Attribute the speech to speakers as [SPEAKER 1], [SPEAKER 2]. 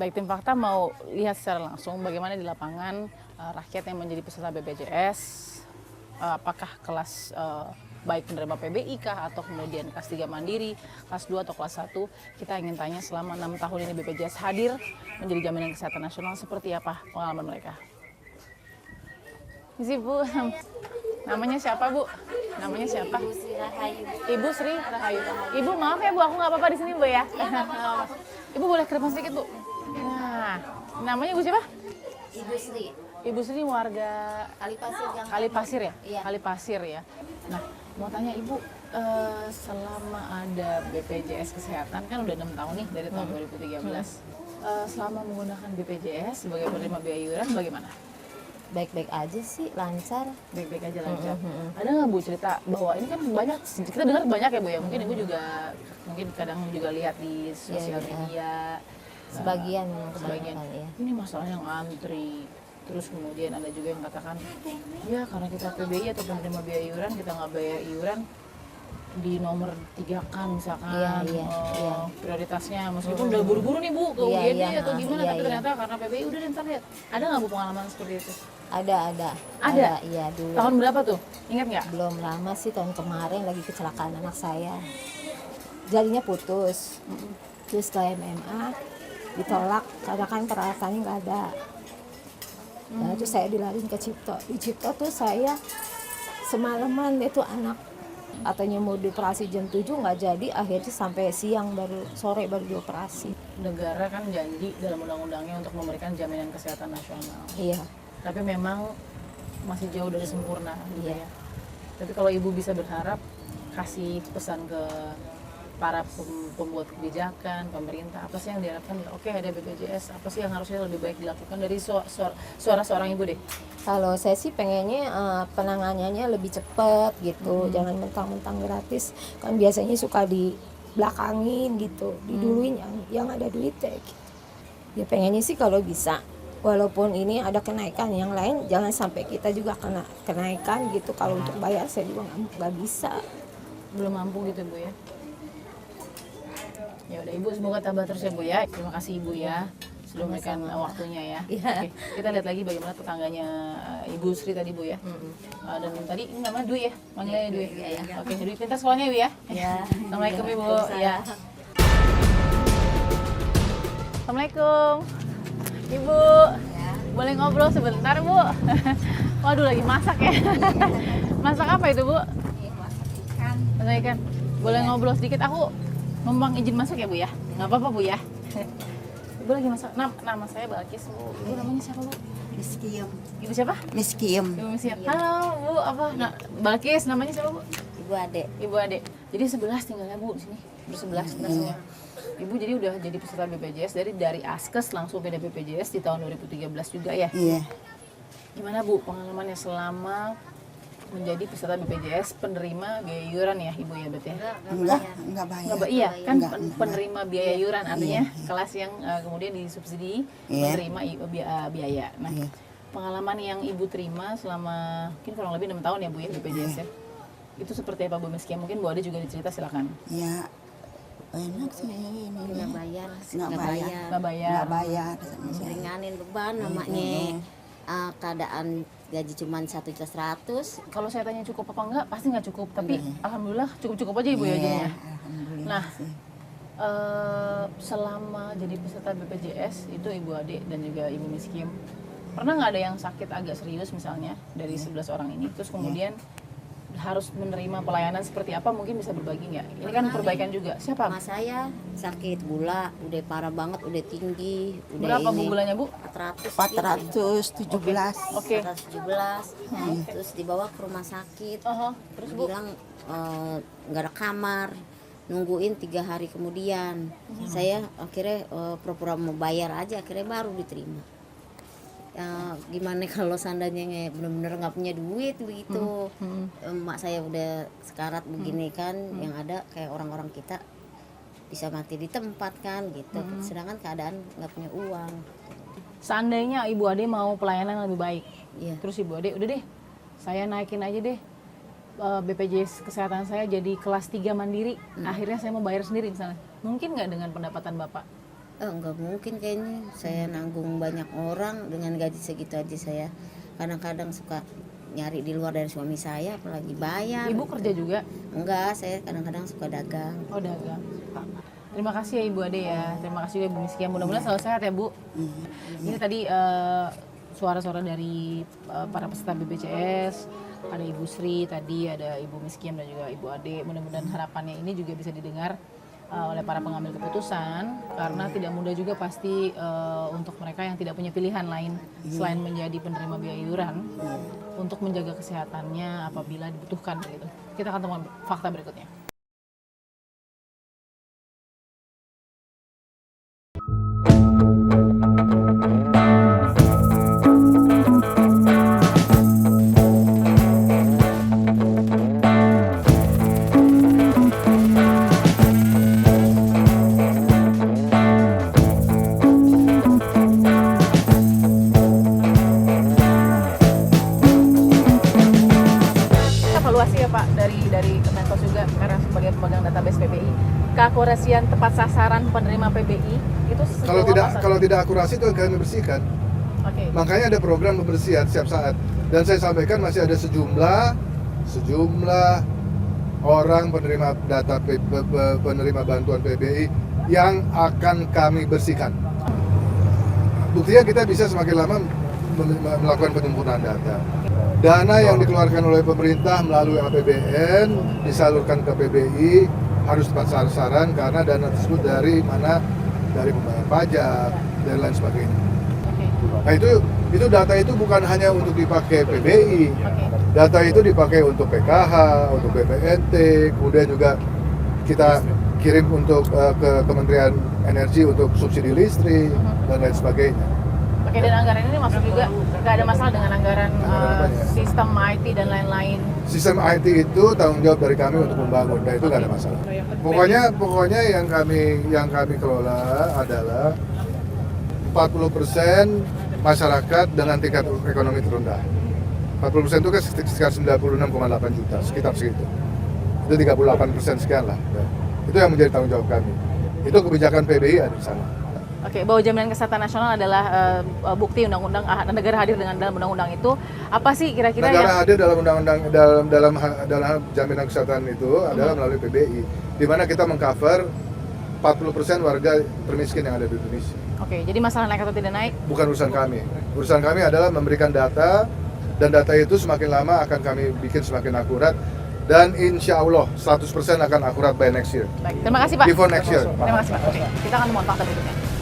[SPEAKER 1] Baik, tim Fakta mau lihat secara langsung bagaimana di lapangan rakyat yang menjadi peserta BPJS, apakah kelas baik penerima PBI kah atau kemudian kelas 3 mandiri, kelas 2 atau kelas 1. Kita ingin tanya selama 6 tahun ini BPJS hadir menjadi jaminan kesehatan nasional, seperti apa pengalaman mereka. Isi Bu, namanya siapa Bu? Namanya siapa?
[SPEAKER 2] Ibu Sri Rahayu.
[SPEAKER 1] Ibu Sri Rahayu. Ibu maaf ya Bu, aku nggak apa-apa di sini Bu ya. Ibu boleh ke depan sedikit Bu. Nah, namanya Ibu siapa?
[SPEAKER 2] Ibu Sri.
[SPEAKER 1] Ibu Sri warga
[SPEAKER 2] Kalipasir yang
[SPEAKER 1] Kalipasir ya?
[SPEAKER 2] Iya.
[SPEAKER 1] Kalipasir ya. Nah, mau tanya Ibu, selama ada BPJS Kesehatan, kan udah 6 tahun nih dari tahun 2013. Selama menggunakan BPJS sebagai penerima biaya iuran bagaimana?
[SPEAKER 2] baik-baik aja sih, lancar.
[SPEAKER 1] Baik-baik aja lancar. Ada nggak Bu cerita bahwa ini kan banyak, kita dengar banyak ya Bu ya, mungkin Ibu juga mungkin kadang juga lihat di sosial
[SPEAKER 2] Iya.
[SPEAKER 1] media.
[SPEAKER 2] Sebagian
[SPEAKER 1] Sebagian
[SPEAKER 2] ya.
[SPEAKER 1] ini masalah yang antri, terus kemudian ada juga yang katakan ya karena kita PBI atau penerima biaya iuran, kita nggak bayar iuran di nomor 3 kan misalkan.
[SPEAKER 2] Iya.
[SPEAKER 1] Prioritasnya meskipun udah buru-buru nih Bu ke
[SPEAKER 2] Iya,
[SPEAKER 1] UGD
[SPEAKER 2] iya,
[SPEAKER 1] atau gimana,
[SPEAKER 2] iya,
[SPEAKER 1] tapi
[SPEAKER 2] iya.
[SPEAKER 1] ternyata karena PBI udah deh, ntar lihat. Ada nggak Bu pengalaman seperti itu?
[SPEAKER 2] Ada. Iya dulu.
[SPEAKER 1] Tahun berapa tuh, ingat nggak?
[SPEAKER 2] Belum lama sih, tahun kemarin lagi kecelakaan anak saya. Jadinya putus. Terus ke MMA ditolak karena kan peralatannya nggak ada. Nah, itu saya dilariin ke Cipto. Di Cipto tuh saya semalaman itu anak katanya mau dioperasi jam 7 nggak jadi, akhirnya sampai siang sore baru dioperasi.
[SPEAKER 1] Negara kan janji dalam undang-undangnya untuk memberikan jaminan kesehatan nasional.
[SPEAKER 2] Iya.
[SPEAKER 1] Tapi memang masih jauh dari sempurna gitu
[SPEAKER 2] Iya.
[SPEAKER 1] ya. Tapi kalau Ibu bisa berharap kasih pesan ke para pembuat kebijakan, pemerintah, apa sih yang diharapkan? Oke, ada BPJS, apa sih yang harusnya lebih baik dilakukan dari suara seorang Ibu deh?
[SPEAKER 2] Kalau saya sih pengennya penanganannya lebih cepat gitu, jangan mentang-mentang gratis. Kan biasanya suka dibelakangin gitu, diduluin yang ada duitnya gitu. Ya pengennya sih kalau bisa, walaupun ini ada kenaikan yang lain, jangan sampai kita juga kena kenaikan gitu. Kalau untuk bayar saya juga nggak bisa.
[SPEAKER 1] Belum mampu gitu Bu ya? Ya udah Ibu, semoga tabah terus ya Bu ya. Terima kasih Ibu ya sudah memberikan waktunya ya. Oke, kita lihat lagi bagaimana tetangganya Ibu Sri tadi Bu ya. Dan tadi ini namanya Dwi ya, manggilnya Dwi. Oke, Dwi pintar sekolahnya Ibu ya. Assalamualaikum Ibu. Ya. Assalamualaikum Ibu. Boleh ngobrol sebentar Bu? Waduh, lagi masak ya. Masak apa itu Bu? Masak ikan. Boleh ngobrol sedikit, aku numpang izin masuk ya Bu ya? Nggak apa-apa Bu ya? Ibu lagi masak. Nama saya Balkis Bu. Ibu namanya siapa Bu?
[SPEAKER 3] Miskiem.
[SPEAKER 1] Ibu siapa?
[SPEAKER 3] Miskiem.
[SPEAKER 1] Ibu Misyam. Halo Bu, apa? Nah, Balkis namanya siapa Bu?
[SPEAKER 2] Ibu Ade.
[SPEAKER 1] Ibu Ade. Jadi 11 tinggalnya Bu di sini. Bersebelas kita semua. Ibu jadi udah jadi peserta BPJS dari Askes langsung pindah BPJS di tahun 2013 juga ya?
[SPEAKER 3] Iya.
[SPEAKER 1] Gimana Bu pengalamannya selama menjadi peserta BPJS penerima biaya iuran ya Ibu ya berarti ya?
[SPEAKER 3] Enggak bayar.
[SPEAKER 1] Nggak, iya kan
[SPEAKER 3] Enggak.
[SPEAKER 1] penerima biaya iuran artinya kelas yang kemudian disubsidi
[SPEAKER 3] Iya.
[SPEAKER 1] menerima biaya. Nah,
[SPEAKER 3] Iya.
[SPEAKER 1] pengalaman yang Ibu terima selama mungkin kurang lebih 6 tahun ya Bu ya BPJS ya. Itu seperti apa Bu Miskia? Mungkin Bu Ade juga dicerita, silakan.
[SPEAKER 3] Ya enak sih ini.
[SPEAKER 2] Nggak bayar.
[SPEAKER 3] Nggak bayar.
[SPEAKER 1] Nggak bayar.
[SPEAKER 3] Nggak bayar.
[SPEAKER 2] Ringanin beban namanya. Keadaan gaji cuma 1.100.000.
[SPEAKER 1] Kalau saya tanya cukup apa enggak, pasti nggak cukup. Tapi alhamdulillah cukup-cukup aja Ibu ya jadinya.
[SPEAKER 3] Alhamdulillah.
[SPEAKER 1] Nah, selama jadi peserta BPJS itu Ibu Ade dan juga Ibu Miskim, pernah nggak ada yang sakit agak serius misalnya dari 11 orang ini, terus kemudian harus menerima pelayanan seperti apa, mungkin bisa berbagi nggak? Ini kan perbaikan juga. Siapa?
[SPEAKER 4] Mas saya sakit gula, udah parah banget, udah tinggi, udah
[SPEAKER 1] Berapa Bu
[SPEAKER 4] ini
[SPEAKER 1] gulanya Bu?
[SPEAKER 4] 400,
[SPEAKER 3] 417.
[SPEAKER 1] Oke.
[SPEAKER 4] 417, terus dibawa ke rumah sakit,
[SPEAKER 1] Terus Bu?
[SPEAKER 4] bilang nggak ada kamar, nungguin 3 hari kemudian. Saya akhirnya pura-pura mau bayar aja, akhirnya baru diterima. Ya, gimana kalau seandainya benar-benar nggak punya duit begitu, emak saya udah sekarat begini kan, yang ada kayak orang-orang kita bisa mati di tempat kan gitu, sedangkan keadaan nggak punya uang.
[SPEAKER 1] Seandainya Ibu Ade mau pelayanan lebih baik,
[SPEAKER 4] Iya.
[SPEAKER 1] terus Ibu Ade udah deh, saya naikin aja deh BPJS kesehatan saya jadi kelas 3 mandiri, akhirnya saya mau bayar sendiri misalnya, mungkin nggak dengan pendapatan Bapak?
[SPEAKER 4] Nggak mungkin kayaknya saya nanggung banyak orang dengan gaji segitu aja. Saya kadang-kadang suka nyari di luar dari suami saya, apalagi bayar.
[SPEAKER 1] Ibu kerja juga?
[SPEAKER 4] Enggak, saya kadang-kadang suka dagang.
[SPEAKER 1] Oh, dagang. Terima kasih ya Ibu Ade ya. Terima kasih juga Ibu Miskia. Mudah-mudahan selalu sehat ya Bu. Ini tadi suara-suara dari para peserta BPJS. Ada Ibu Sri tadi, ada Ibu Miskiem dan juga Ibu Ade. Mudah-mudahan harapannya ini juga bisa didengar oleh para pengambil keputusan, karena tidak mudah juga pasti untuk mereka yang tidak punya pilihan lain selain menjadi penerima biaya iuran untuk menjaga kesehatannya apabila dibutuhkan gitu. Kita akan temukan fakta berikutnya. Evaluasi ya Pak dari Kemenkes juga karena sebagai pemegang database PBI, keakurasian tepat sasaran penerima PBI itu sejauh apa saat
[SPEAKER 5] Kalau
[SPEAKER 1] ini?
[SPEAKER 5] tidak akurasi itu kami bersihkan.
[SPEAKER 1] Oke.
[SPEAKER 5] Makanya ada program pembersihan setiap saat. Dan saya sampaikan masih ada sejumlah orang penerima data penerima bantuan PBI yang akan kami bersihkan. Buktinya kita bisa semakin lama melakukan penyempurnaan data. Dana yang dikeluarkan oleh pemerintah melalui APBN disalurkan ke PBI harus tepat sasaran karena dana tersebut dari mana? Dari pembayar pajak dan lain sebagainya.
[SPEAKER 1] Oke.
[SPEAKER 5] Nah itu data itu bukan hanya untuk dipakai PBI, data itu dipakai untuk PKH, untuk BPNT, kemudian juga kita kirim untuk ke Kementerian Energi untuk subsidi listrik dan lain sebagainya.
[SPEAKER 1] Oke, dan anggaran ini masuk juga nggak ada masalah dengan anggaran sistem IT dan lain-lain.
[SPEAKER 5] Sistem IT itu tanggung jawab dari kami untuk membangun, dan itu nggak ada masalah. Pokoknya yang kami kelola adalah 40% masyarakat dengan tingkat ekonomi terendah. 40% itu kan sekitar 96,8 juta, sekitar segitu. Itu 38% sekian lah. Itu yang menjadi tanggung jawab kami. Itu kebijakan PBI ada di sana.
[SPEAKER 1] Oke, bahwa jaminan kesehatan nasional adalah bukti undang-undang negara hadir dengan dalam undang-undang itu. Apa sih kira-kira
[SPEAKER 5] Negara hadir dalam undang-undang dalam jaminan kesehatan itu adalah melalui PBI, di mana kita mengcover 40% warga termiskin yang ada di Indonesia.
[SPEAKER 1] Oke, jadi masalah naik atau tidak naik?
[SPEAKER 5] Bukan urusan kami. Urusan kami adalah memberikan data, dan data itu semakin lama akan kami bikin semakin akurat, dan insya Allah 100% akan akurat by next year.
[SPEAKER 1] Baik, terima kasih Pak.
[SPEAKER 5] Before next year.
[SPEAKER 1] Terima kasih Pak. Oke, kita akan memotong fakta berikutnya.